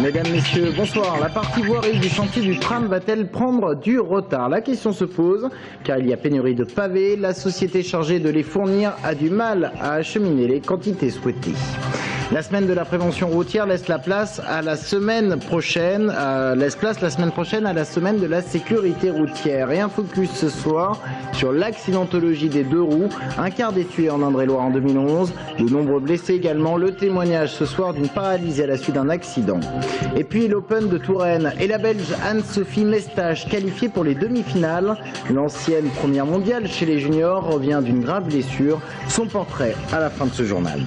Mesdames, Messieurs, bonsoir. La partie voirie du chantier du tram va-t-elle prendre du retard? La question se pose car il y a pénurie de pavés. La société chargée de les fournir a du mal à acheminer les quantités souhaitées. La semaine de la prévention routière laisse place la semaine prochaine à la semaine de la sécurité routière. Et un focus ce soir sur l'accidentologie des deux roues. Un quart des tués en Indre-et-Loire en 2011. De nombreux blessés également. Le témoignage ce soir d'une paralysie à la suite d'un accident. Et puis l'Open de Touraine et la Belge Anne-Sophie Mestache qualifiée pour les demi-finales. L'ancienne première mondiale chez les juniors revient d'une grave blessure. Son portrait à la fin de ce journal.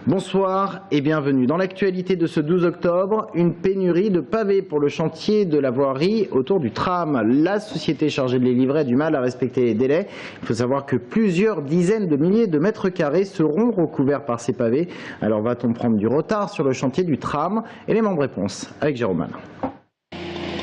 Bonsoir et bienvenue. Dans l'actualité de ce 12 octobre, une pénurie de pavés pour le chantier de la voirie autour du tram. La société chargée de les livrer a du mal à respecter les délais. Il faut savoir que plusieurs dizaines de milliers de mètres carrés seront recouverts par ces pavés. Alors va-t-on prendre du retard sur le chantier du tram? Élément de réponse avec Jérôme Alain.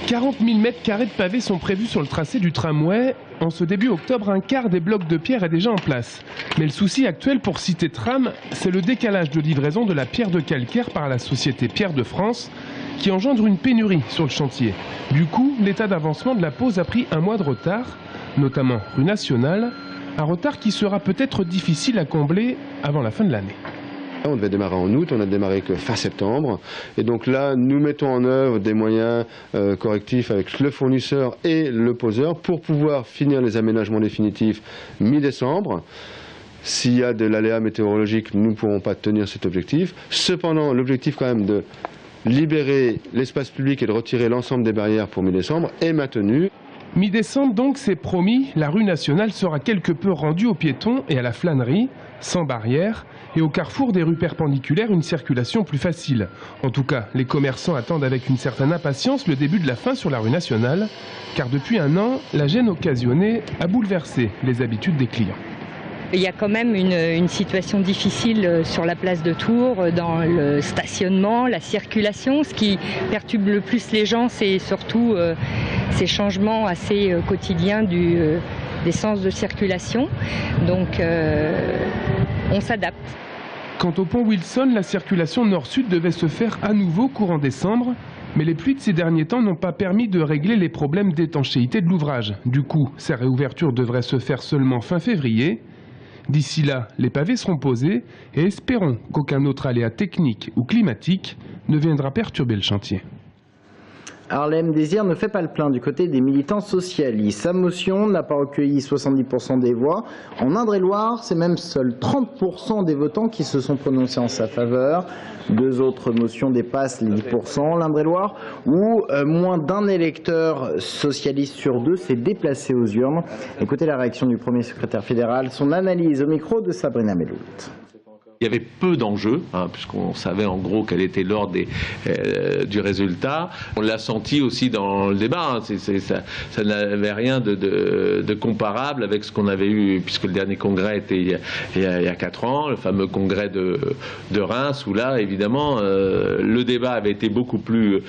40 000 mètres carrés de pavés sont prévus sur le tracé du tramway. En ce début octobre, un quart des blocs de pierre est déjà en place. Mais le souci actuel pour Cité Tram, c'est le décalage de livraison de la pierre de calcaire par la société Pierre de France, qui engendre une pénurie sur le chantier. Du coup, l'état d'avancement de la pose a pris un mois de retard, notamment rue Nationale, un retard qui sera peut-être difficile à combler avant la fin de l'année. On devait démarrer en août, on a démarré que fin septembre. Et donc là, nous mettons en œuvre des moyens correctifs avec le fournisseur et le poseur pour pouvoir finir les aménagements définitifs mi-décembre. S'il y a de l'aléa météorologique, nous ne pourrons pas tenir cet objectif. Cependant, l'objectif quand même de libérer l'espace public et de retirer l'ensemble des barrières pour mi-décembre est maintenu. Mi-décembre donc, c'est promis, la rue Nationale sera quelque peu rendue aux piétons et à la flânerie, sans barrière, et au carrefour des rues perpendiculaires, une circulation plus facile. En tout cas, les commerçants attendent avec une certaine impatience le début de la fin sur la rue Nationale, car depuis un an, la gêne occasionnée a bouleversé les habitudes des clients. Il y a quand même une situation difficile sur la place de Tours, dans le stationnement, la circulation. Ce qui perturbe le plus les gens, c'est surtout ces changements assez quotidiens des sens de circulation. Donc on s'adapte. Quant au pont Wilson, la circulation nord-sud devait se faire à nouveau courant décembre. Mais les pluies de ces derniers temps n'ont pas permis de régler les problèmes d'étanchéité de l'ouvrage. Du coup, sa réouverture devrait se faire seulement fin février. D'ici là, les pavés seront posés et espérons qu'aucun autre aléa technique ou climatique ne viendra perturber le chantier. Harlem Désir ne fait pas le plein du côté des militants socialistes. Sa motion n'a pas recueilli 70% des voix. En Indre-et-Loire, c'est même seuls 30% des votants qui se sont prononcés en sa faveur. Deux autres motions dépassent les 10%. L'Indre-et-Loire, où moins d'un électeur socialiste sur deux s'est déplacé aux urnes. Écoutez la réaction du premier secrétaire fédéral, son analyse au micro de Sabrina Mellout. Il y avait peu d'enjeux, puisqu'on savait en gros quel était l'ordre du résultat. On l'a senti aussi dans le débat, ça n'avait rien de comparable avec ce qu'on avait eu, puisque le dernier congrès était il y a 4 ans, le fameux congrès de Reims, où là, évidemment, le débat avait été beaucoup plus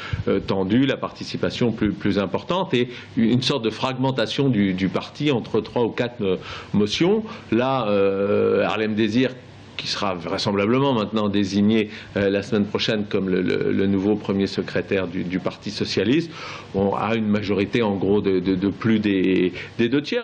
tendu, la participation plus importante, et une sorte de fragmentation du parti entre 3 ou 4 motions. Là, Harlem Désir, qui sera vraisemblablement maintenant désigné la semaine prochaine comme le nouveau premier secrétaire du Parti socialiste, a une majorité en gros de plus des 2/3.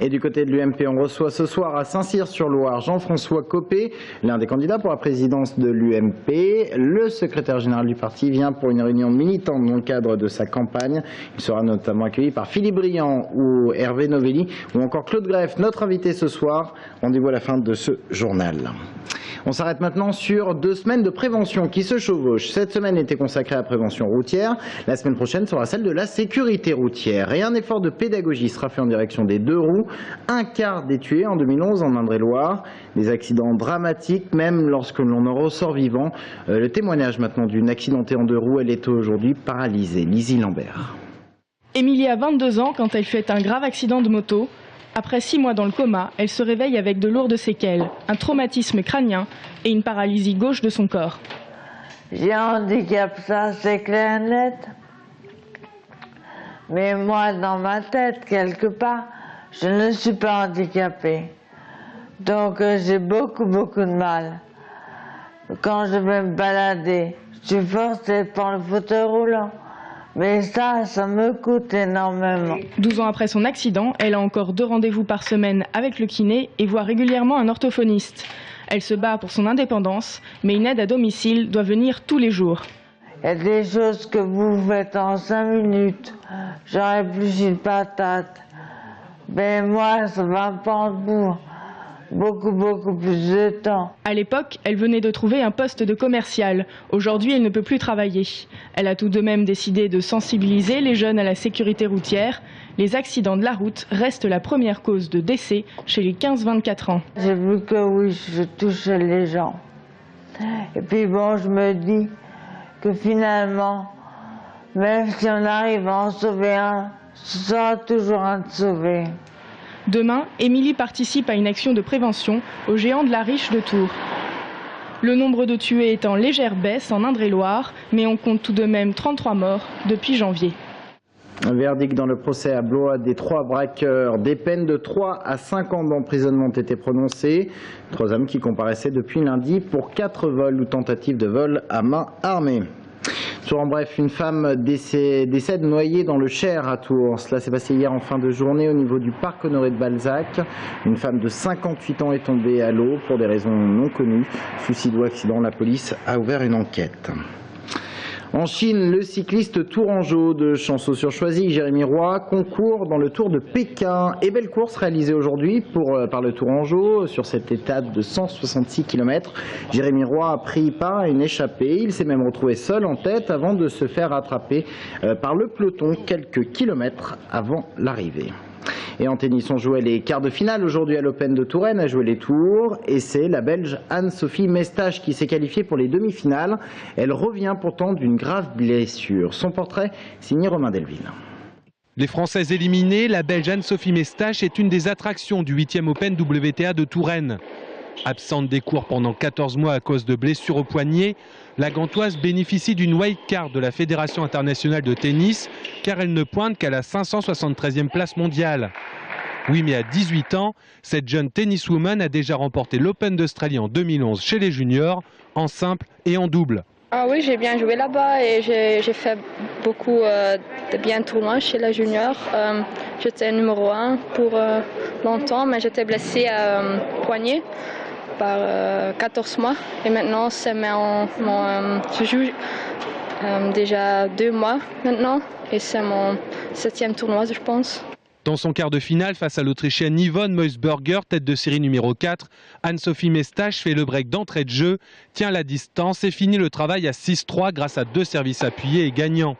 Et du côté de l'UMP, on reçoit ce soir à Saint-Cyr-sur-Loire Jean-François Copé, l'un des candidats pour la présidence de l'UMP. Le secrétaire général du parti vient pour une réunion militante dans le cadre de sa campagne. Il sera notamment accueilli par Philippe Briand ou Hervé Novelli ou encore Claude Greff, notre invité ce soir. Rendez-vous à la fin de ce journal. On s'arrête maintenant sur 2 semaines de prévention qui se chevauchent. Cette semaine était consacrée à la prévention routière. La semaine prochaine sera celle de la sécurité routière. Et un effort de pédagogie sera fait en direction des deux roues. Un quart des tués en 2011 en Indre-et-Loire. Des accidents dramatiques, même lorsque l'on en ressort vivant. Le témoignage maintenant d'une accidentée en deux roues. Elle est aujourd'hui paralysée. Lizzie Lambert. Émilie a 22 ans quand elle fait un grave accident de moto. Après 6 mois dans le coma, elle se réveille avec de lourdes séquelles, un traumatisme crânien et une paralysie gauche de son corps. J'ai un handicap, ça c'est clair et net. Mais moi, dans ma tête, quelque part, je ne suis pas handicapée. Donc j'ai beaucoup de mal. Quand je vais me balader, je suis forcée de prendre le fauteuil roulant. Mais ça me coûte énormément. 12 ans après son accident, elle a encore 2 rendez-vous par semaine avec le kiné et voit régulièrement un orthophoniste. Elle se bat pour son indépendance, mais une aide à domicile doit venir tous les jours. Il y a des choses que vous faites en 5 minutes. J'aurais plus une patate. Mais moi, ça va me prendre beaucoup plus de temps. À l'époque, elle venait de trouver un poste de commercial. Aujourd'hui, elle ne peut plus travailler. Elle a tout de même décidé de sensibiliser les jeunes à la sécurité routière. Les accidents de la route restent la première cause de décès chez les 15-24 ans. J'ai vu que oui, je touchais les gens. Et puis bon, je me dis que finalement, même si on arrive à en sauver un, ce sera toujours un de sauver. Demain, Émilie participe à une action de prévention au géant de la Riche de Tours. Le nombre de tués est en légère baisse en Indre-et-Loire, mais on compte tout de même 33 morts depuis janvier. Un verdict dans le procès à Blois des 3 braqueurs. Des peines de 3 à 5 ans d'emprisonnement ont été prononcées. 3 hommes qui comparaissaient depuis lundi pour 4 vols ou tentatives de vol à main armée. En bref, une femme décède noyée dans le Cher à Tours. Cela s'est passé hier en fin de journée au niveau du parc Honoré de Balzac. Une femme de 58 ans est tombée à l'eau pour des raisons non connues. Suicide ou accident, la police a ouvert une enquête. En Chine, le cycliste tourangeau de Chanceau-sur-Choisy, Jérémy Roy, concourt dans le Tour de Pékin. Et belle course réalisée aujourd'hui par le tourangeau sur cette étape de 166 km. Jérémy Roy a pris part à une échappée. Il s'est même retrouvé seul en tête avant de se faire rattraper par le peloton quelques kilomètres avant l'arrivée. Et en tennis, on jouait les quarts de finale aujourd'hui à l'Open de Touraine, a joué les tours. Et c'est la Belge Anne-Sophie Mestache qui s'est qualifiée pour les demi-finales. Elle revient pourtant d'une grave blessure. Son portrait, signé Romain Delville. Les Françaises éliminées, la Belge Anne-Sophie Mestache est une des attractions du 8e Open WTA de Touraine. Absente des cours pendant 14 mois à cause de blessures au poignet, la Gantoise bénéficie d'une wildcard de la Fédération internationale de tennis car elle ne pointe qu'à la 573e place mondiale. Oui, mais à 18 ans, cette jeune tenniswoman a déjà remporté l'Open d'Australie en 2011 chez les juniors, en simple et en double. Ah oui, j'ai bien joué là-bas et j'ai fait beaucoup de bien tournois chez la junior. J'étais numéro 1 pour longtemps, mais j'étais blessée à poignet par 14 mois. Et maintenant, je joue déjà 2 mois maintenant et c'est mon 7e tournoi, je pense. Dans son quart de finale face à l'Autrichienne Yvonne Meusberger, tête de série numéro 4, Anne-Sophie Mestache fait le break d'entrée de jeu, tient la distance et finit le travail à 6-3 grâce à 2 services appuyés et gagnants.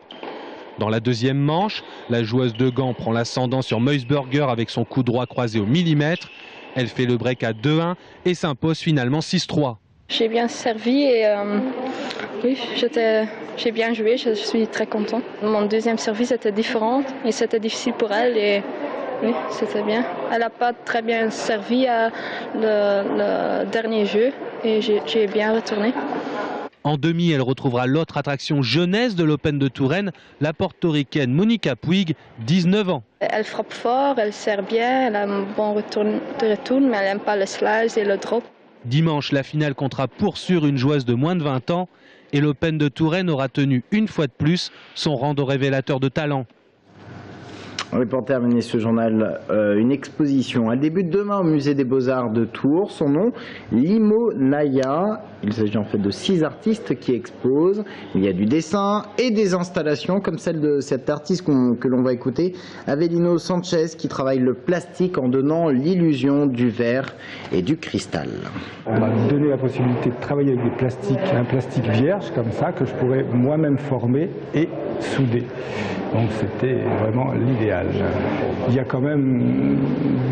Dans la deuxième manche, la joueuse de Gand prend l'ascendant sur Meusberger avec son coup droit croisé au millimètre. Elle fait le break à 2-1 et s'impose finalement 6-3. J'ai bien servi et oui, j'ai bien joué, je suis très content. Mon deuxième service était différent et c'était difficile pour elle et oui, c'était bien. Elle n'a pas très bien servi à le dernier jeu et j'ai bien retourné. En demi, elle retrouvera l'autre attraction jeunesse de l'Open de Touraine, la portoricaine Monica Puig, 19 ans. Elle frappe fort, elle sert bien, elle a un bon retour, mais elle n'aime pas le slice et le drop. Dimanche, la finale comptera pour sûr une joueuse de moins de 20 ans et l'Open de Touraine aura tenu une fois de plus son rang de révélateur de talent. Pour terminer ce journal, une exposition. Elle débute demain au musée des Beaux-Arts de Tours. Son nom, Limonaya. Il s'agit en fait de 6 artistes qui exposent. Il y a du dessin et des installations comme celle de cet artiste que l'on va écouter, Avelino Sanchez, qui travaille le plastique en donnant l'illusion du verre et du cristal. On m'a donné la possibilité de travailler avec des plastiques, un plastique vierge comme ça que je pourrais moi-même former et souder. Donc c'était vraiment l'idéal. Il y a quand même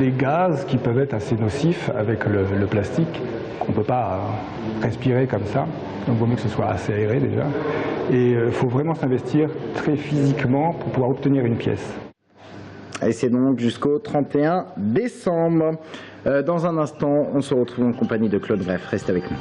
des gaz qui peuvent être assez nocifs avec le plastique. On ne peut pas respirer comme ça. Donc il vaut mieux que ce soit assez aéré déjà. Et il faut vraiment s'investir très physiquement pour pouvoir obtenir une pièce. Et c'est donc jusqu'au 31 décembre. Dans un instant, on se retrouve en compagnie de Claude Greff. Restez avec nous.